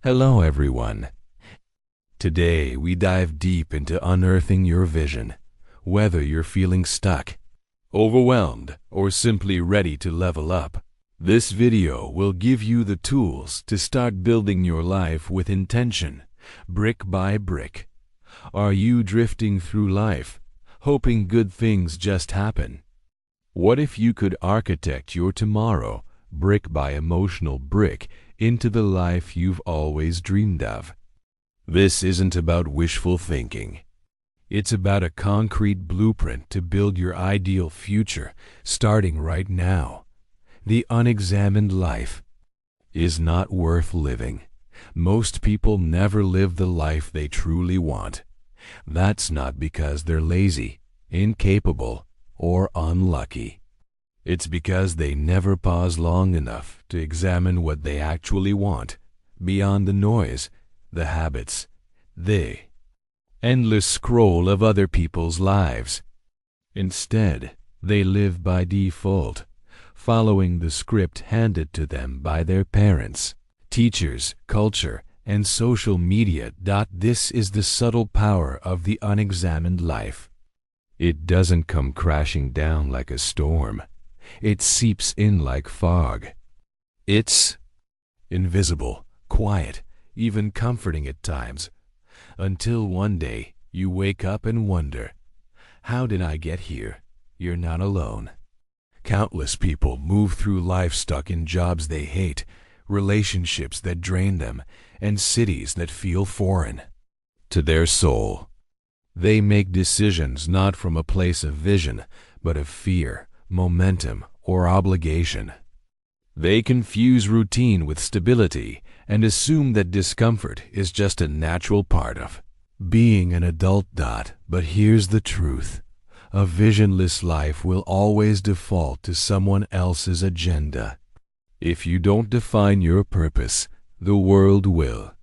Hello, everyone. Today, we dive deep into unearthing your vision. Whether you're feeling stuck, overwhelmed, or simply ready to level up, this video will give you the tools to start building your life with intention, brick by brick. Are you drifting through life, hoping good things just happen? What if you could architect your tomorrow, brick by emotional brick, into the life you've always dreamed of? This isn't about wishful thinking. It's about a concrete blueprint to build your ideal future, starting right now. The unexamined life is not worth living. Most people never live the life they truly want. That's not because they're lazy, incapable, or unlucky. It's because they never pause long enough to examine what they actually want, beyond the noise, the habits, the endless scroll of other people's lives. Instead, they live by default, following the script handed to them by their parents, teachers, culture, and social media. This is the subtle power of the unexamined life. It doesn't come crashing down like a storm. It seeps in like fog. It's invisible, quiet, even comforting at times, until one day you wake up and wonder, how did I get here? You're not alone. Countless people move through life stuck in jobs they hate, relationships that drain them, and cities that feel foreign to their soul. They make decisions not from a place of vision, but of fear, momentum, or obligation. They confuse routine with stability and assume that discomfort is just a natural part of being an adult. But here's the truth. A visionless life will always default to someone else's agenda. If you don't define your purpose, the world will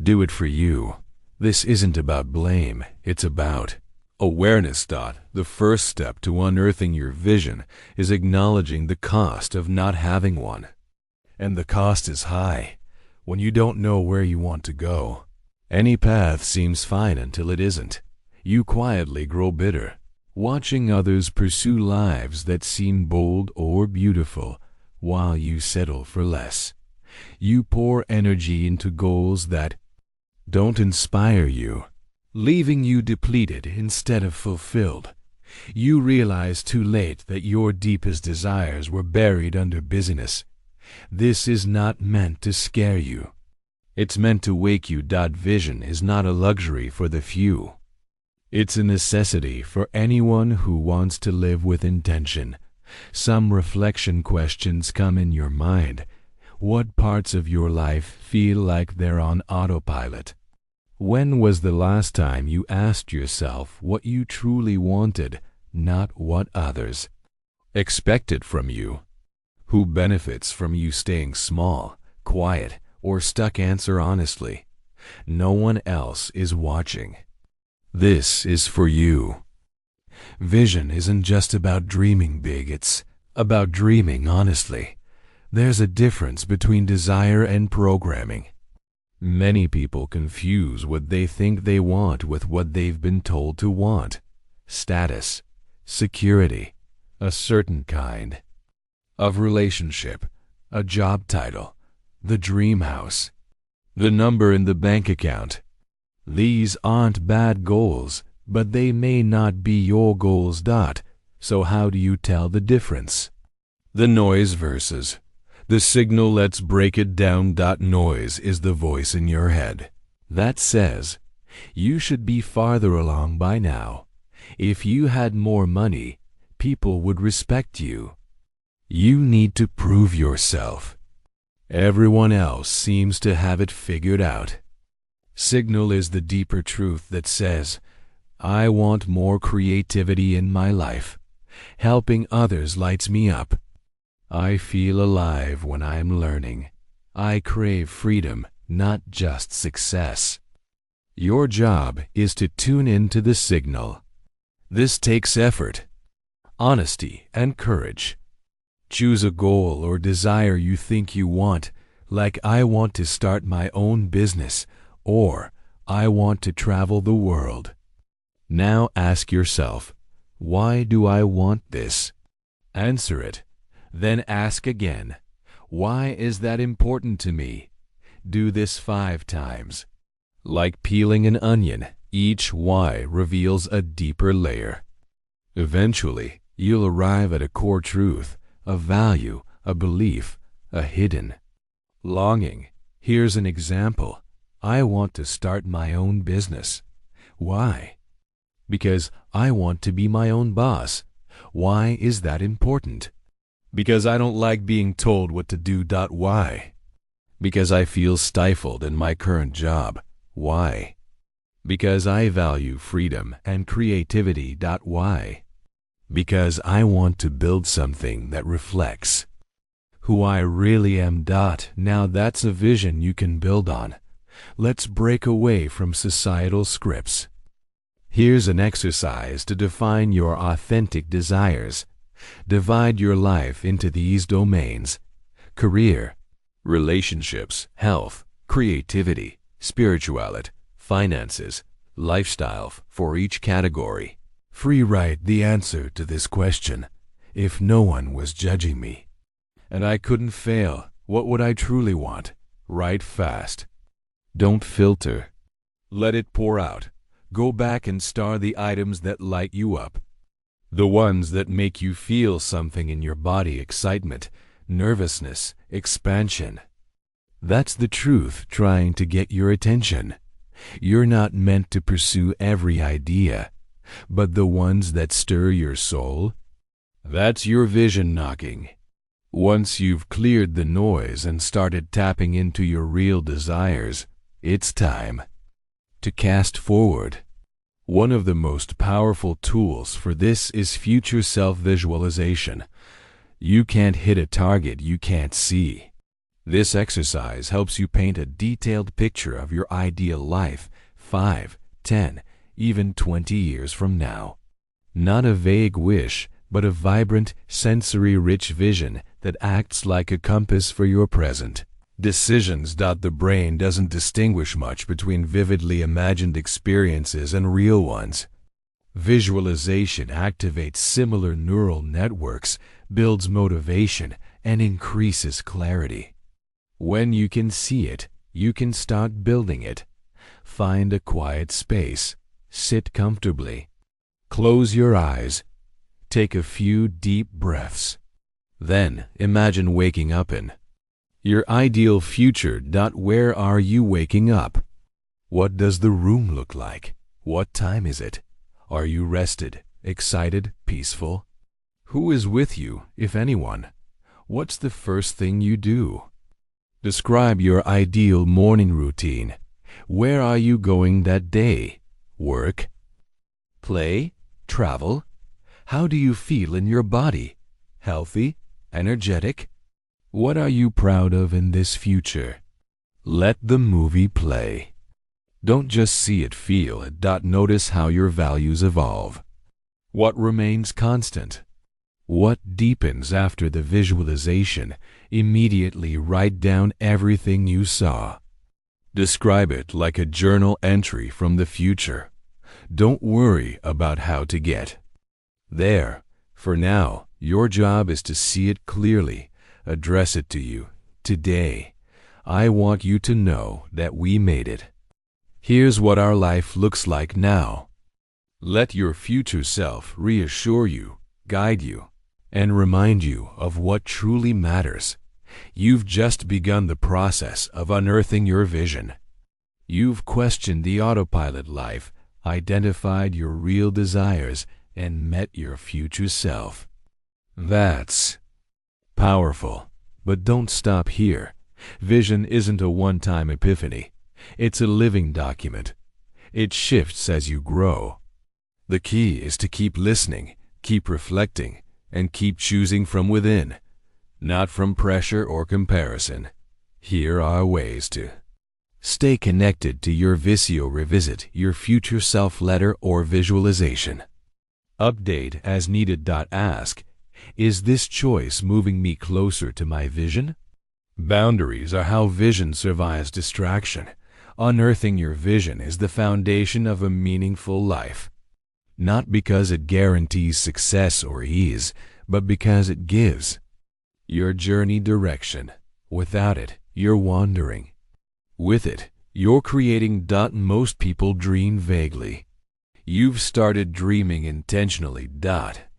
do it for you. This isn't about blame, it's about awareness. The first step to unearthing your vision is acknowledging the cost of not having one. And the cost is high. When you don't know where you want to go, any path seems fine until it isn't. You quietly grow bitter, watching others pursue lives that seem bold or beautiful, while you settle for less. You pour energy into goals that don't inspire you, leaving you depleted instead of fulfilled. You realize too late that your deepest desires were buried under busyness. This is not meant to scare you. It's meant to wake you. Vision is not a luxury for the few. It's a necessity for anyone who wants to live with intention. Some reflection questions come in your mind. What parts of your life feel like they're on autopilot? When was the last time you asked yourself what you truly wanted, not what others expected from you? Who benefits from you staying small, quiet, or stuck? Answer honestly. No one else is watching. This is for you. Vision isn't just about dreaming big, it's about dreaming honestly. There's a difference between desire and programming. Many people confuse what they think they want with what they've been told to want. Status, security, a certain kind of relationship, a job title, the dream house, the number in the bank account. These aren't bad goals, but they may not be your goals. So how do you tell the difference? The noise versus the signal. Let's break it down. Noise is the voice in your head that says, you should be farther along by now. If you had more money, people would respect you. You need to prove yourself. Everyone else seems to have it figured out. Signal is the deeper truth that says, I want more creativity in my life. Helping others lights me up. I feel alive when I'm learning. I crave freedom, not just success. Your job is to tune into the signal. This takes effort, honesty, and courage. Choose a goal or desire you think you want, like I want to start my own business or I want to travel the world. Now ask yourself, why do I want this? Answer it. Then ask again, why is that important to me? Do this 5 times. Like peeling an onion, each why reveals a deeper layer. Eventually, you'll arrive at a core truth, a value, a belief, a hidden longing. Here's an example. I want to start my own business. Why? Because I want to be my own boss. Why is that important? Because I don't like being told what to do. Why? Because I feel stifled in my current job. Why? Because I value freedom and creativity. Why? Because I want to build something that reflects who I really am. Now that's a vision you can build on. Let's break away from societal scripts. Here's an exercise to define your authentic desires. Divide your life into these domains: career, relationships, health, creativity, spirituality, finances, lifestyle. For each category, free write the answer to this question. If no one was judging me and I couldn't fail, what would I truly want? Write fast. Don't filter. Let it pour out. Go back and star the items that light you up. The ones that make you feel something in your body: excitement, nervousness, expansion. That's the truth trying to get your attention. You're not meant to pursue every idea, but the ones that stir your soul. That's your vision knocking. Once you've cleared the noise and started tapping into your real desires, it's time to cast forward. One of the most powerful tools for this is future self-visualization. You can't hit a target you can't see. This exercise helps you paint a detailed picture of your ideal life 5, 10, even 20 years from now. Not a vague wish, but a vibrant, sensory-rich vision that acts like a compass for your present decisions. The brain doesn't distinguish much between vividly imagined experiences and real ones. Visualization activates similar neural networks, builds motivation, and increases clarity. When you can see it, you can start building it. Find a quiet space. Sit comfortably. Close your eyes. Take a few deep breaths. Then imagine waking up in your ideal future. Where are you waking up? What does the room look like? What time is it? Are you rested, excited, peaceful? Who is with you, if anyone? What's the first thing you do? Describe your ideal morning routine. Where are you going that day? Work? Play? Travel? How do you feel in your body? Healthy? Energetic? What are you proud of in this future? Let the movie play. Don't just see it, feel it. Notice how your values evolve. What remains constant? What deepens after the visualization? Immediately write down everything you saw. Describe it like a journal entry from the future. Don't worry about how to get there. For now, your job is to see it clearly. Address it to you. Today, I want you to know that we made it. Here's what our life looks like now. Let your future self reassure you, guide you, and remind you of what truly matters. You've just begun the process of unearthing your vision. You've questioned the autopilot life, identified your real desires, and met your future self. That's powerful. But don't stop here. Vision isn't a one-time epiphany. It's a living document. It shifts as you grow. The key is to keep listening, keep reflecting, and keep choosing from within, not from pressure or comparison. Here are ways to stay connected to your Visio. Revisit your future self letter or visualization. Update as needed. Ask, is this choice moving me closer to my vision? Boundaries are how vision survives distraction. Unearthing your vision is the foundation of a meaningful life. Not because it guarantees success or ease, but because it gives your journey direction. Without it, you're wandering. With it, you're creating. Most people dream vaguely. You've started dreaming intentionally.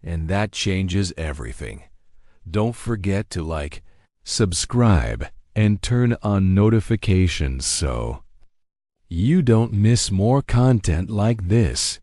And that changes everything. Don't forget to like, subscribe, and turn on notifications so you don't miss more content like this.